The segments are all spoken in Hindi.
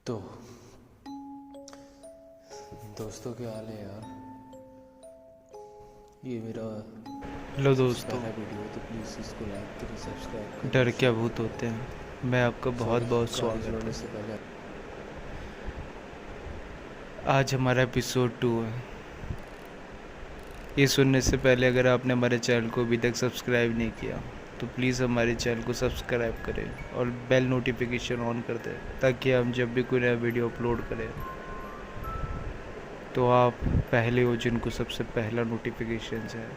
तो दोस्तों क्या हाल है यार। ये मेरा हेलो दोस्तों, पहला वीडियो है तो प्लीज़ इसको लाइक करें, सब्सक्राइब करें। डर क्या भूत होते हैं। मैं आपका बहुत बहुत स्वागत जोड़ने है। से पहले आज हमारा एपिसोड 2 है। ये सुनने से पहले अगर आपने हमारे चैनल को अभी तक सब्सक्राइब नहीं किया तो प्लीज़ हमारे चैनल को सब्सक्राइब करें और बेल नोटिफिकेशन ऑन कर दें, ताकि हम जब भी कोई नया वीडियो अपलोड करें तो आप पहले हो जिनको सबसे पहला नोटिफिकेशन है।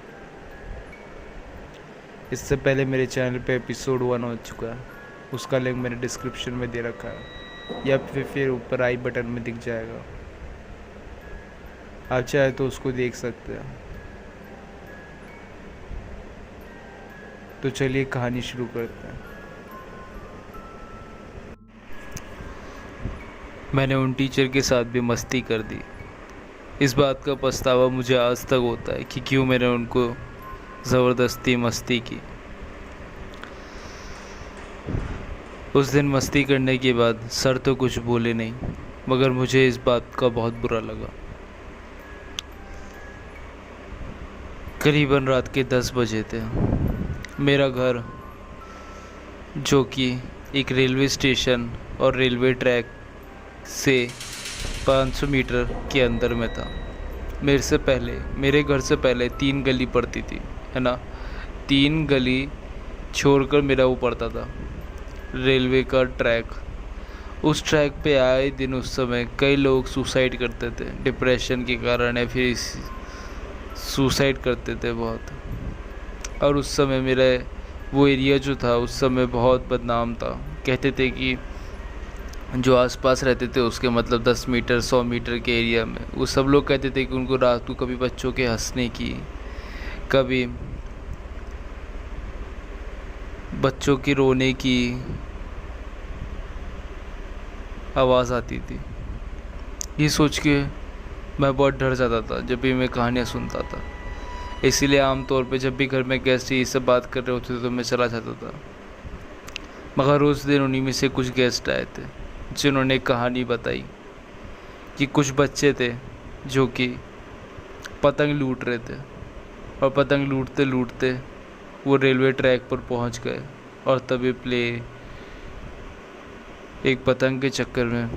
इससे पहले मेरे चैनल पे एपिसोड 1 हो चुका है, उसका लिंक मैंने डिस्क्रिप्शन में दे रखा है या फिर ऊपर आई बटन में दिख जाएगा। आप चाहे तो उसको देख सकते हैं। तो चलिए कहानी शुरू करते हैं। मैंने उन टीचर के साथ भी मस्ती कर दी। इस बात का पछतावा मुझे आज तक होता है कि क्यों मैंने उनको ज़बरदस्ती मस्ती की। उस दिन मस्ती करने के बाद सर तो कुछ बोले नहीं, मगर मुझे इस बात का बहुत बुरा लगा। करीबन रात के 10 बजे थे। मेरा घर, जो कि एक रेलवे स्टेशन और रेलवे ट्रैक से 500 मीटर के अंदर में था। मेरे घर से पहले 3 गली पड़ती थी, है ना। 3 गली छोड़कर मेरा वो पड़ता था रेलवे का ट्रैक। उस ट्रैक पे आए दिन उस समय कई लोग सुसाइड करते थे, डिप्रेशन के कारण या फिर सुसाइड करते थे बहुत। और उस समय मेरा वो एरिया जो था उस समय बहुत बदनाम था। कहते थे कि जो आसपास रहते थे उसके मतलब 10 मीटर 100 मीटर के एरिया में वो सब लोग कहते थे कि उनको रात को कभी बच्चों के हंसने की, कभी बच्चों की रोने की आवाज़ आती थी। ये सोच के मैं बहुत डर जाता था जब भी मैं कहानियाँ सुनता था। इसीलिए आमतौर पे जब भी घर में गेस्ट ये सब बात कर रहे होते थे तो मैं चला जाता था। मगर उस दिन उन्हीं में से कुछ गेस्ट आए थे जिन्होंने कहानी बताई कि कुछ बच्चे थे जो कि पतंग लूट रहे थे, और पतंग लूटते लूटते वो रेलवे ट्रैक पर पहुंच गए और तभी एक पतंग के चक्कर में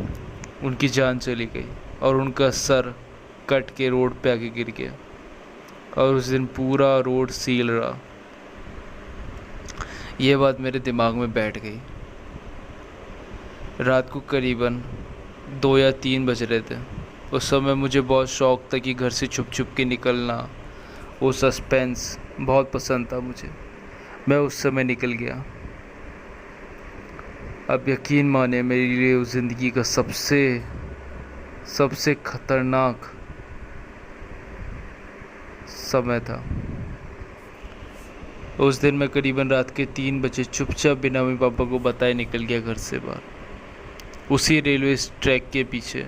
उनकी जान चली गई और उनका सर कट के रोड पे आके गिर गया। और उस दिन पूरा रोड सील रहा। ये बात मेरे दिमाग में बैठ गई। रात को करीबन 2 या 3 बज रहे थे। उस समय मुझे बहुत शौक था कि घर से छुप छुप के निकलना, वो सस्पेंस बहुत पसंद था मुझे। मैं उस समय निकल गया। अब यकीन माने मेरे लिए उस ज़िंदगी का सबसे खतरनाक समय था। उस दिन मैं करीबन रात के 3 बजे चुपचाप बिना मम्मी पापा को बताए निकल गया घर से बाहर, उसी रेलवे ट्रैक के पीछे,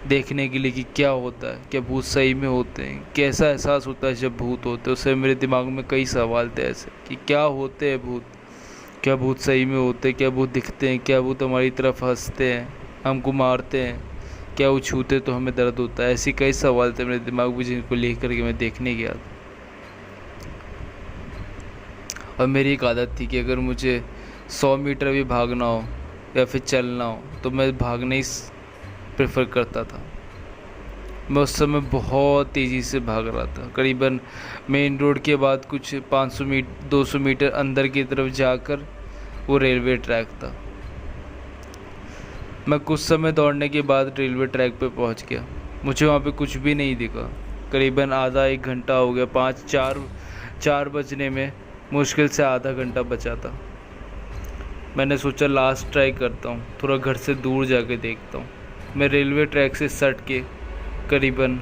देखने के लिए कि क्या होता है, क्या भूत सही में होते हैं, कैसा एहसास होता है जब भूत होते हैं। उससे मेरे दिमाग में कई सवाल थे ऐसे कि क्या होते हैं भूत, क्या भूत सही में होते हैं, क्या भूत दिखते हैं, क्या भूत हमारी तरफ हंसते हैं, हमको मारते हैं, क्या वो छूते तो हमें दर्द होता है। ऐसी कई सवाल थे मेरे दिमाग में जिनको लेकर के मैं देखने गया था। और मेरी एक आदत थी कि अगर मुझे 100 मीटर भी भागना हो या फिर चलना हो तो मैं भागना ही प्रेफर करता था। मैं उस समय बहुत तेज़ी से भाग रहा था। करीबन मेन रोड के बाद कुछ 200 मीटर अंदर की तरफ जाकर वो रेलवे ट्रैक था। मैं कुछ समय दौड़ने के बाद रेलवे ट्रैक पे पहुंच गया। मुझे वहाँ पे कुछ भी नहीं दिखा। करीबन आधा 1 घंटा हो गया। 4 बजने में मुश्किल से आधा घंटा बचा था। मैंने सोचा लास्ट ट्राई करता हूँ, थोड़ा घर से दूर जाके देखता हूँ। मैं रेलवे ट्रैक से सट के करीबन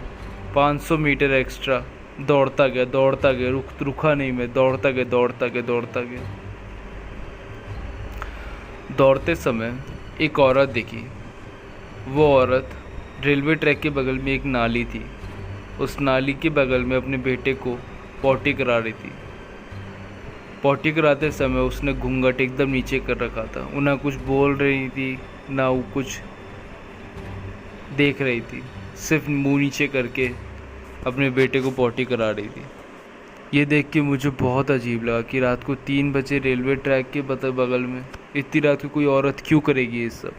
500 मीटर एक्स्ट्रा दौड़ता गया, रुका नहीं मैं, दौड़ता गया। दौड़ते समय एक औरत दिखी। वो औरत रेलवे ट्रैक के बगल में एक नाली थी, उस नाली के बगल में अपने बेटे को पॉटी करा रही थी। पॉटी कराते समय उसने घूंघट एकदम नीचे कर रखा था। वो ना कुछ बोल रही थी, ना वो कुछ देख रही थी, सिर्फ मुंह नीचे करके अपने बेटे को पॉटी करा रही थी। ये देख के मुझे बहुत अजीब लगा कि रात को 3 बजे रेलवे ट्रैक के बगल में इतनी रात को कोई औरत क्यों करेगी ये सब।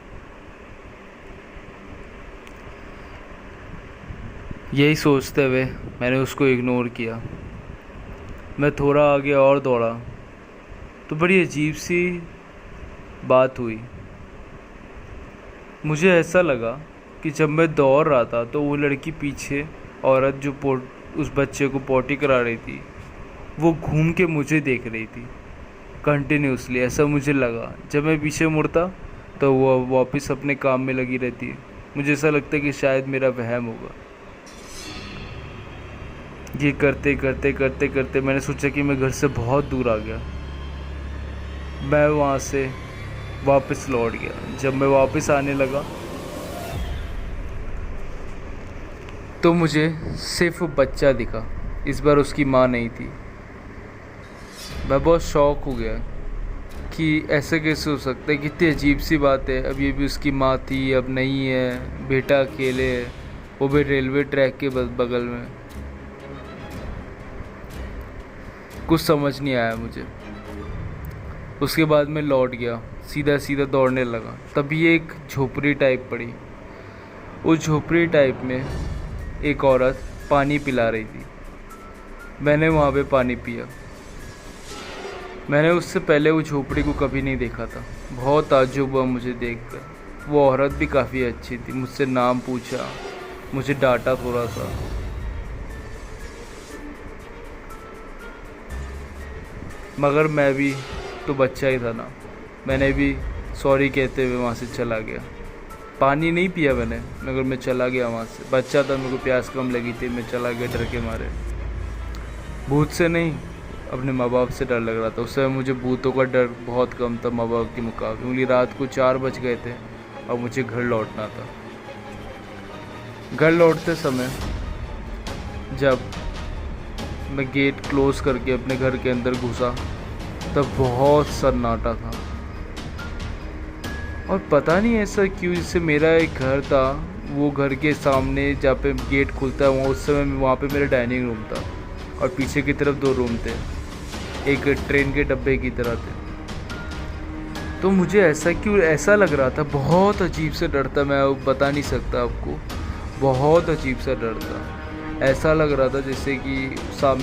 यही सोचते हुए मैंने उसको इग्नोर किया। मैं थोड़ा आगे और दौड़ा तो बड़ी अजीब सी बात हुई। मुझे ऐसा लगा कि जब मैं दौड़ रहा था तो वो लड़की पीछे औरत जो उस बच्चे को पॉटी करा रही थी वो घूम के मुझे देख रही थी कंटिन्यूसली, ऐसा मुझे लगा। जब मैं पीछे मुड़ता तो वो वापस अपने काम में लगी रहती है। मुझे ऐसा लगता है कि शायद मेरा वहम होगा। ये करते करते करते करते मैंने सोचा कि मैं घर से बहुत दूर आ गया। मैं वहाँ से वापस लौट गया। जब मैं वापस आने लगा तो मुझे सिर्फ बच्चा दिखा। इस बार उसकी माँ नहीं थी। मैं बहुत शॉक हो गया कि ऐसा कैसे हो सकता है, कितनी अजीब सी बात है। अब ये भी उसकी माँ थी, अब नहीं है, बेटा अकेले है, वो भी रेलवे ट्रैक के बगल में। कुछ समझ नहीं आया मुझे। उसके बाद मैं लौट गया, सीधा सीधा दौड़ने लगा। तभी एक झोपड़ी टाइप पड़ी। उस झोपड़ी टाइप में एक औरत पानी पिला रही थी। मैंने वहाँ पे पानी पिया। मैंने उससे पहले वो झोपड़ी को कभी नहीं देखा था। बहुत ताज्जुब हुआ मुझे देखकर। वो औरत भी काफ़ी अच्छी थी। मुझसे नाम पूछा, मुझे डांटा थोड़ा सा। मगर मैं भी तो बच्चा ही था ना। मैंने भी सॉरी कहते हुए वहाँ से चला गया। पानी नहीं पिया मैंने, मगर मैं चला गया वहाँ से। बच्चा था, मेरे को प्यास कम लगी थी, मैं चला गया डर के मारे। भूत से नहीं, अपने माँ बाप से डर लग रहा था। उस समय मुझे भूतों का डर बहुत कम था माँ बाप के मुकाबले। क्योंकि रात को 4 बज गए थे और मुझे घर लौटना था। घर लौटते समय जब मैं गेट क्लोज करके अपने घर के अंदर घुसा तब बहुत सन्नाटा था। और पता नहीं ऐसा क्यों, जैसे मेरा एक घर था, वो घर के सामने जहाँ पे गेट खुलता है वहाँ, उस समय वहाँ पे मेरा डाइनिंग रूम था और पीछे की तरफ 2 रूम थे, एक ट्रेन के डब्बे की तरह थे। तो मुझे ऐसा क्यों ऐसा लग रहा था, बहुत अजीब सा डर था। मैं बता नहीं सकता आपको, बहुत अजीब सा डर था। ऐसा लग रहा था जैसे कि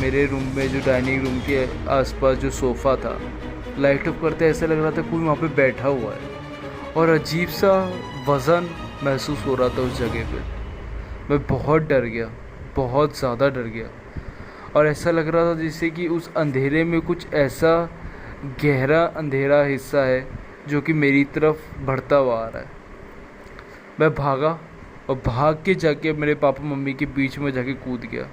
मेरे रूम में जो डाइनिंग रूम के आसपास जो सोफ़ा था, लाइट ऑफ करते ऐसा लग रहा था कोई वहाँ पे बैठा हुआ है। और अजीब सा वज़न महसूस हो रहा था उस जगह पे। मैं बहुत डर गया, बहुत ज़्यादा डर गया। और ऐसा लग रहा था जैसे कि उस अंधेरे में कुछ ऐसा गहरा अंधेरा हिस्सा है जो कि मेरी तरफ बढ़ता हुआ आ रहा है। मैं भागा और भाग के जाके मेरे पापा मम्मी के बीच में जाके कूद गया।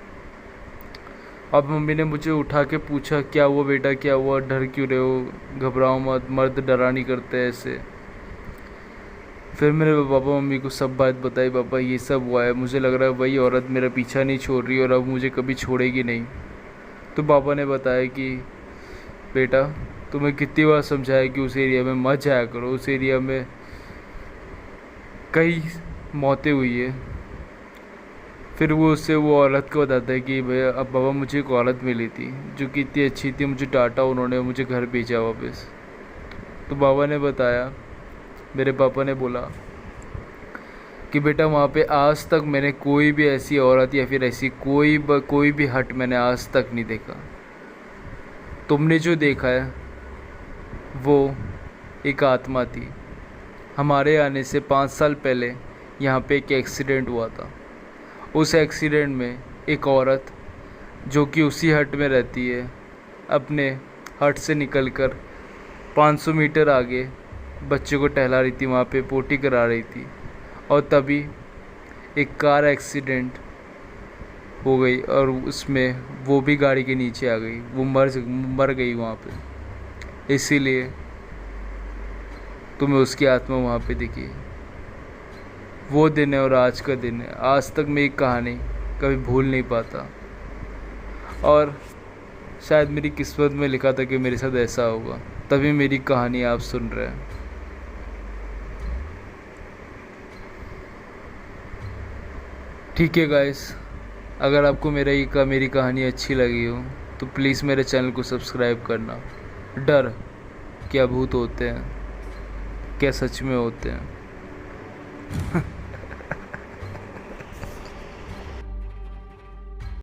अब मम्मी ने मुझे उठा के पूछा, क्या हुआ बेटा, क्या हुआ, डर क्यों रहे हो, घबराओ मत, मर्द डरा नहीं करते ऐसे। फिर मेरे पापा मम्मी को सब बात बताई, पापा ये सब हुआ है, मुझे लग रहा है वही औरत मेरा पीछा नहीं छोड़ रही और अब मुझे कभी छोड़ेगी नहीं। तो पापा ने बताया कि बेटा तुम्हें कितनी बार समझाया कि उस एरिया में मत जाया करो, उस एरिया में कई मौतें हुई है। फिर वो औरत को बताता है कि भैया अब बाबा मुझे एक औरत मिली थी जो कि इतनी अच्छी थी, मुझे डांटा उन्होंने, मुझे घर भेजा वापस। तो बाबा ने बताया, मेरे पापा ने बोला कि बेटा वहाँ पे आज तक मैंने कोई भी ऐसी औरत या फिर ऐसी कोई भी हट मैंने आज तक नहीं देखा। तुमने जो देखा है वो एक आत्मा थी। हमारे आने से 5 साल पहले यहाँ पे एक एक्सीडेंट हुआ था। उस एक्सीडेंट में एक औरत जो कि उसी हट में रहती है, अपने हट से निकलकर 500 मीटर आगे बच्चे को टहला रही थी, वहाँ पे पोटी करा रही थी। और तभी एक कार एक्सीडेंट हो गई और उसमें वो भी गाड़ी के नीचे आ गई, वो मर गई वहाँ पे। इसीलिए तुम्हें उसकी आत्मा वहाँ पे दिखी। वो दिन है और आज का दिन है। आज तक मैं एक कहानी कभी भूल नहीं पाता और शायद मेरी किस्मत में लिखा था कि मेरे साथ ऐसा होगा, तभी मेरी कहानी आप सुन रहे हैं। ठीक है गाइस, अगर आपको मेरी कहानी अच्छी लगी हो तो प्लीज़ मेरे चैनल को सब्सक्राइब करना। डर क्या भूत होते हैं, क्या सच में होते हैं?